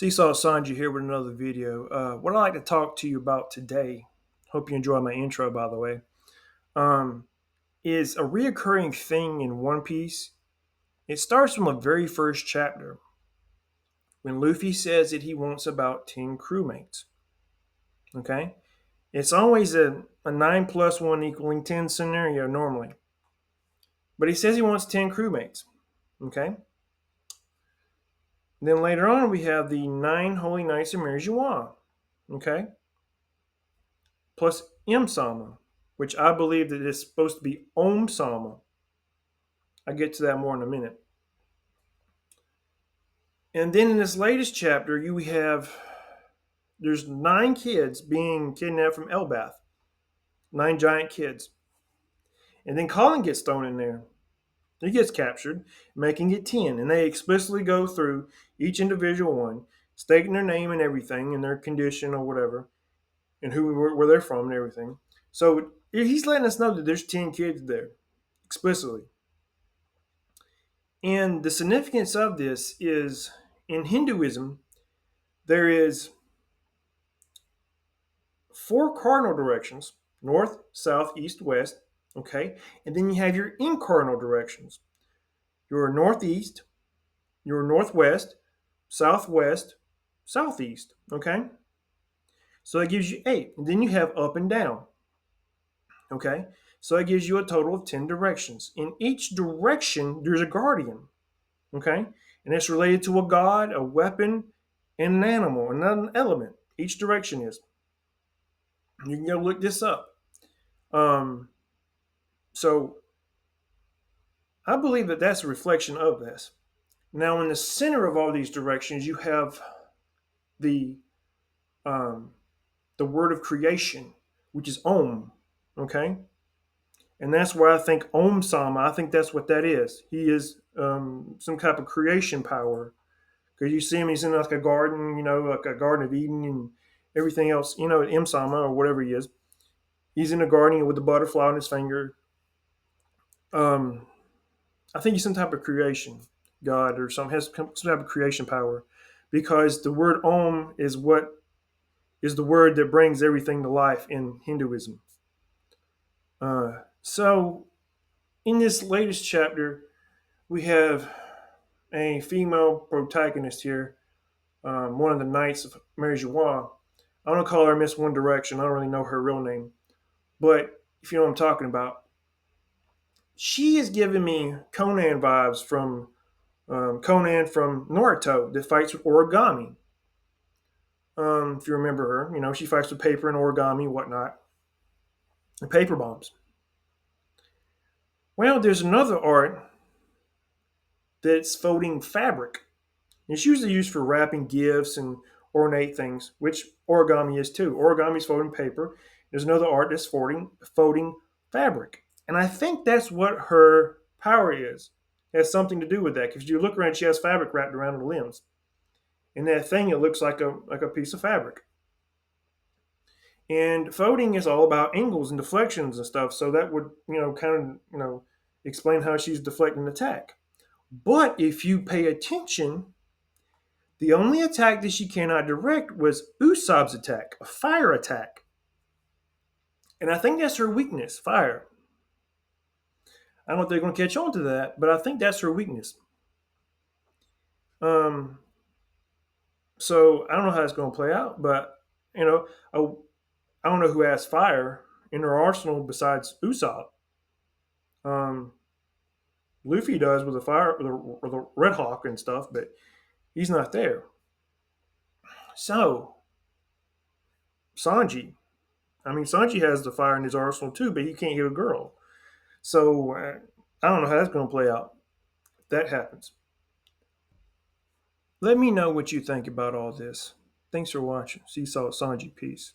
Seesaw Sanji here with another video. What I'd like to talk to you about today, hope you enjoy my intro by the way, um, is a reoccurring thing in One Piece. It starts from the very first chapter when Luffy says that he wants about 10 crewmates. Okay? It's always a 9 plus 1 equaling 10 scenario normally. But he says he wants 10 crewmates. Okay? Then later on we have the 9 Holy Knights of Marijuana. Okay? Plus M Sama, which I believe that is supposed to be Om Sama. I'll get to that more in a minute. And then in this latest chapter, there's 9 kids being kidnapped from Elbaf. 9 giant kids. And then Colin gets thrown in there. He gets captured, making it 10. And they explicitly go through each individual one, stating their name and everything, and their condition or whatever, and where they're from and everything. So he's letting us know that there's 10 kids there, explicitly. And the significance of this is in Hinduism, there is 4 cardinal directions: north, south, east, west. Okay. And then you have your incardinal directions: your northeast, your northwest, southwest, southeast. Okay. So that gives you 8. And then you have up and down. Okay. So that gives you a total of 10 directions. In each direction, there's a guardian. Okay. And it's related to a god, a weapon, and an animal, and not an element. Each direction is. You can go look this up. Um, so I believe that that's a reflection of this. Now, in the center of all these directions, you have the um, the word of creation, which is Om. Okay, and that's where I think Om Sama. I think that's what that is. He is some type of creation power, because you see him. He's in like a garden, like a Garden of Eden and everything else. M Sama or whatever he is. He's in a garden with a butterfly on his finger. Um, I think he's some type of creation god or has some type of creation power, because the word Om is the word that brings everything to life in Hinduism. So in this latest chapter, we have a female protagonist here, one of the Knights of Marijuana. I don't call her Miss One Direction. I don't really know her real name, but if you know what I'm talking about, she is giving me Conan vibes from Conan from Naruto that fights with origami. If you remember her, she fights with paper and origami and whatnot, and paper bombs. Well, there's another art that's folding fabric. It's usually used for wrapping gifts and ornate things, which origami is too. Origami is folding paper. There's another art that's folding fabric. And I think that's what her power is. It has something to do with that. Because you look around, she has fabric wrapped around her limbs. And that thing, it looks like a piece of fabric. And folding is all about angles and deflections and stuff. So that would, explain how she's deflecting attack. But if you pay attention, the only attack that she cannot direct was Usopp's attack, a fire attack. And I think that's her weakness, fire. I don't know if they're going to catch on to that, but I think that's her weakness. So I don't know how it's going to play out, but I don't know who has fire in their arsenal besides Usopp. Luffy does with the Red Hawk and stuff, but he's not there. So Sanji has the fire in his arsenal too, but he can't hit a girl. So I don't know how that's going to play out if that happens. Let me know what you think about all this. Thanks for watching. Seesaw Sanji. Peace.